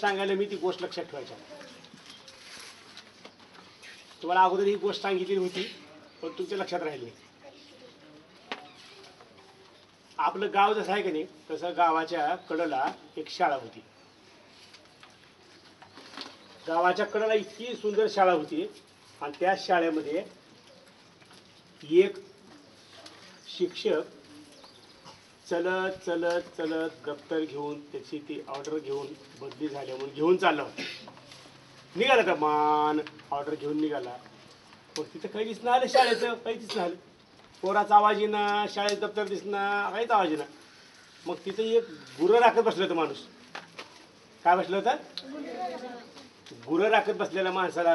सांगायला मी ती गोष्ट लक्षात ठेवायची. तुम्हाला अगोदर ही गोष्ट सांगितली होती पण तुमच्या लक्षात राहिली. आपलं गाव जसं आहे की नाही तसं गावाच्या कडेला एक शाळा होती. गावाच्या कडेला इतकी सुंदर शाळा होती आणि त्या शाळेमध्ये एक शिक्षक चलत चलत चलत दप्तर घेऊन त्याची ती ऑर्डर घेऊन बदली झाल्या म्हणून घेऊन चालला होता. निघाला का मान ऑर्डर घेऊन निघाला. पण तिथं काही दिसणं आलं शाळेचं, काही दिसणं आलं. पोराचा आवाज येईना, शाळेत दप्तर दिसणं, काहीच आवाज येईना. मग तिथं एक गुरं राखत बसलं होतं माणूस. काय बसलं होतं? गुरं राखत बसलेल्या माणसाला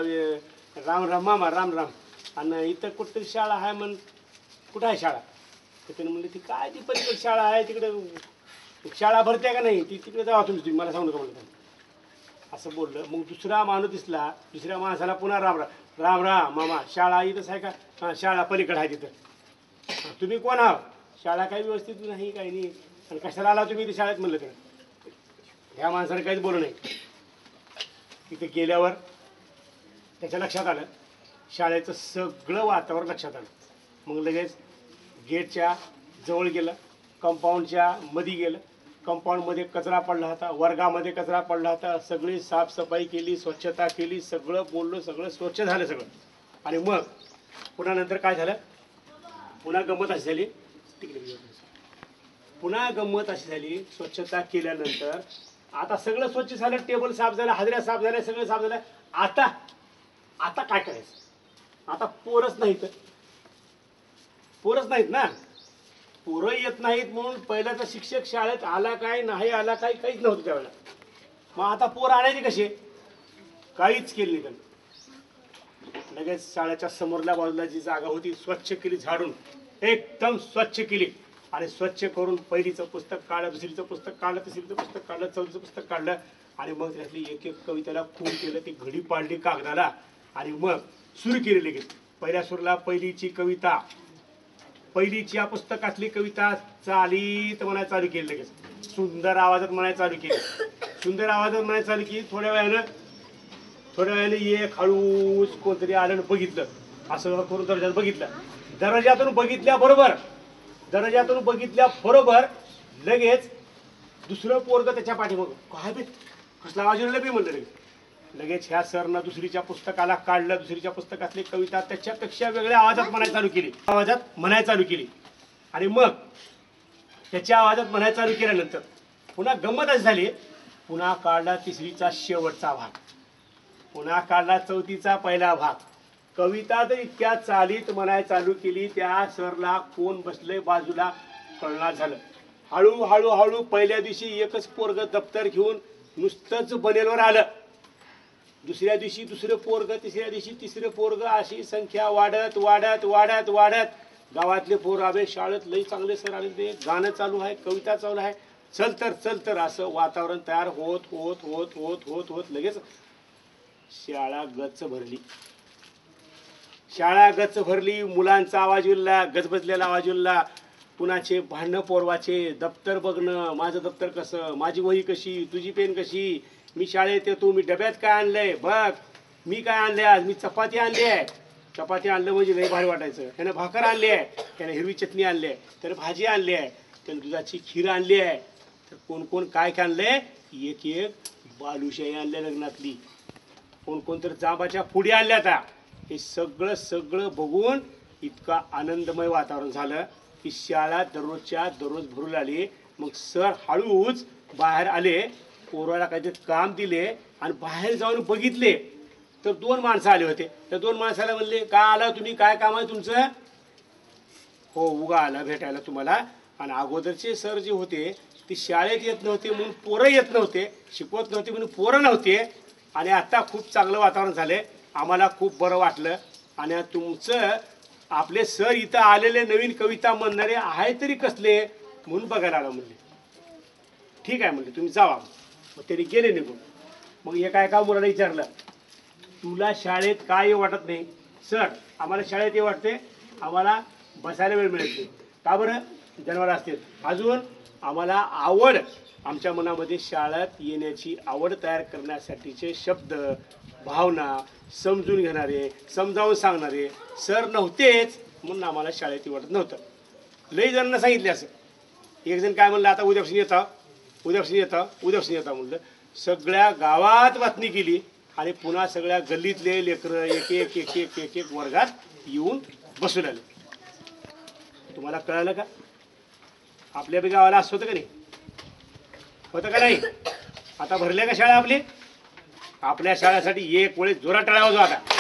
राम राम मामा राम राम. आणि इथं कुठतरी शाळा आहे म्हण. कुठं आहे शाळा? तर त्याने म्हणले ती काय ती पलीकडे शाळा आहे तिकडे शाळा भरते का नाही ती तिकडे जावा तुम्ही मला सांगू नका म्हणलं. असं बोललं. मग दुसरा माणूस दिसला. दुसऱ्या माणसाला पुन्हा राम राम राम राम मामा शाळा इथंच आहे का? हां शाळा पलीकडे आहे तिथं. तुम्ही कोण आहात? शाळा काही व्यवस्थित नाही काही नाही आणि कशाला आला तुम्ही इथे शाळेत म्हणलं. तर ह्या माणसाने काहीच बोलू नाही. तिथे गेल्यावर त्याच्या लक्षात आलं शाळेचं सगळं वातावरण लक्षात आलं. मग लगेच गेटच्या जवळ गेलं, कंपाऊंडच्या मध्ये गेलं. कंपाऊंडमध्ये कचरा पडला होता, वर्गामध्ये कचरा पडला होता. सगळी साफसफाई केली, स्वच्छता केली, सगळं बोललो, सगळं स्वच्छ झालं सगळं. आणि मग पुन्हा नंतर काय झालं? पुन्हा गंमत अशी झाली तिकडे. पुन्हा गंमत अशी झाली स्वच्छता केल्यानंतर आता सगळं स्वच्छ झालं, टेबल साफ झालं, हाजऱ्या साफ झाल्या, सगळं साफ झालं. आता आता काय करायचं? आता पोरच नाहीत. पोरच नाहीत ना. पोरं येत नाहीत म्हणून पहिल्याचा शिक्षक शाळेत आला काय नाही आला काय काहीच नव्हतं त्यावेळेला. मग आता पोर आणायचे कसे? काहीच केलं नाही त्यांनी. लगेच शाळेच्या समोरल्या बाजूला जी जागा होती स्वच्छ केली, झाडून एकदम स्वच्छ केली. आणि स्वच्छ करून पहिलीचं पुस्तक काढलं, दुसरीचं पुस्तक काढलं, तिसरीचं पुस्तक काढलं, चौथीचं पुस्तक काढलं. आणि मग त्यातली एक एक कवितेला खून केलं, ती घडी पाडली कागदाला. आणि मग सुरू केली लगेच. पहिल्या सुरूला पहिलीची कविता, पहिलीची या पुस्तकातली कविता चालीत म्हणायला चालू केली. लगेच सुंदर आवाजात म्हणायला चालू केली. सुंदर आवाजात म्हणायला चालू की थोड्या वेळाने एक हळूच कोणतरी आलं बघितलं. असं करून दर्जात बघितलं. दर्जातून बघितल्याबरोबर लगेच दुसरं पोरग त्याच्या पाठीमागं काय बे कसला आवाज येईल बी म्हणलं. लगेच ह्या सरनं दुसरीच्या पुस्तकाला काढलं. दुसरीच्या पुस्तकातली कविता त्याच्यापेक्षा वेगळ्या आवाजात म्हणायला चालू केली. आणि मग त्याच्या आवाजात म्हणायला चालू केल्यानंतर पुन्हा गंमत अशी झाली. पुन्हा काढला तिसरीचा शेवटचा भाग, पुन्हा काढला चौथीचा पहिला भाग. कविता तर इतक्या चालीत म्हणायला चालू केली त्या सरला कोण बसले बाजूला कळणार झालं. हळूहळू पहिल्या दिवशी एकच पोरग दप्तर घेऊन नुसतंच बनेलवर आलं. दुसऱ्या दिवशी दुसरं पोरग, तिसऱ्या दिवशी तिसरं पोरग, अशी संख्या वाढत वाढत वाढत वाढत गावातले पोर आवे शाळेत लई चांगले सर आले, ते गाणं चालू आहे, कविता चालू आहे, चल तर असं वातावरण तयार होत होत होत होत होत होत लगेच शाळा गच्च भरली. मुलांचा आवाज उरला, गजबजलेला आवाज उरला. कुणाचे भांडणं पोरवाचे, दप्तर बघणं, माझं दप्तर कसं, माझी वही कशी, तुझी पेन कशी, मी शाळेत येतो, मी डब्यात काय आणलंय बघ, मी काय आणले आज, मी चपाती आणली आहे. चपाती आणलं म्हणजे लई भारी वाटायचं. त्यानं भाकर आणली आहे, त्यानं हिरवी चटणी आणली आहे, त्यानं भाजी आणली आहे, त्यानं दुधाची खीर आणली आहे. तर कोण काय आणलंय? एक बालुशाही आणल्या लग्नातली, कोण तर जांबाच्या पुडी आणल्या. आता हे सगळं बघून इतका आनंदमय वातावरण झालं की शाळा दररोज भरू लागली. मग सर हळूच बाहेर आले, पोराला काहीतरी काम दिले आणि बाहेर जाऊन बघितले तर 2 माणसं आले होते. त्या 2 माणसाला म्हणले का आला तुम्ही, काय काम आहे तुमचं? हो उगा आला भेटायला तुम्हाला. आणि अगोदरचे सर जे होते ते शाळेत येत नव्हते म्हणून पोरं येत नव्हते, शिकवत नव्हते म्हणून पोरं नव्हते. आणि आता खूप चांगलं वातावरण झालंय, आम्हाला खूप बरं वाटलं. आणि तुमचं आपले सर इथं आलेले नवीन कविता म्हणणारे आहे तरी कसले म्हणून बघायला आला म्हणले. ठीक आहे म्हणले तुम्ही जावा. मग त्यांनी गेले निघून. मग एका मुलाला विचारलं तुला शाळेत काय वाटत नाही? सर आम्हाला शाळेत हे वाटते, आम्हाला बसायला वेळ मिळत नाही. का बरं? जनावर असते. अजून आम्हाला आवड आमच्या मनामध्ये शाळेत येण्याची आवड तयार करण्यासाठीचे शब्द, भावना समजून घेणारे, समजावून सांगणारे सर नव्हतेच, म्हणून आम्हाला शाळेत वाटत नव्हतं. लई जणांना सांगितले असं. एक जण काय म्हणलं, आता उद्यापासून येता म्हणलं. सगळ्या गावात बातमी केली आणि पुन्हा सगळ्या गल्लीतले लेकरं एक एक एक एक एक एक वर्गात येऊन बसू लागले. तुम्हाला कळालं का? आपल्या बी गावाला असं होतं का नाही? होतं का नाही? आता भरल्या का शाळा आपली? आपल्या शाळेसाठी एक वेळेस जोरात टाळा वाजवा आता.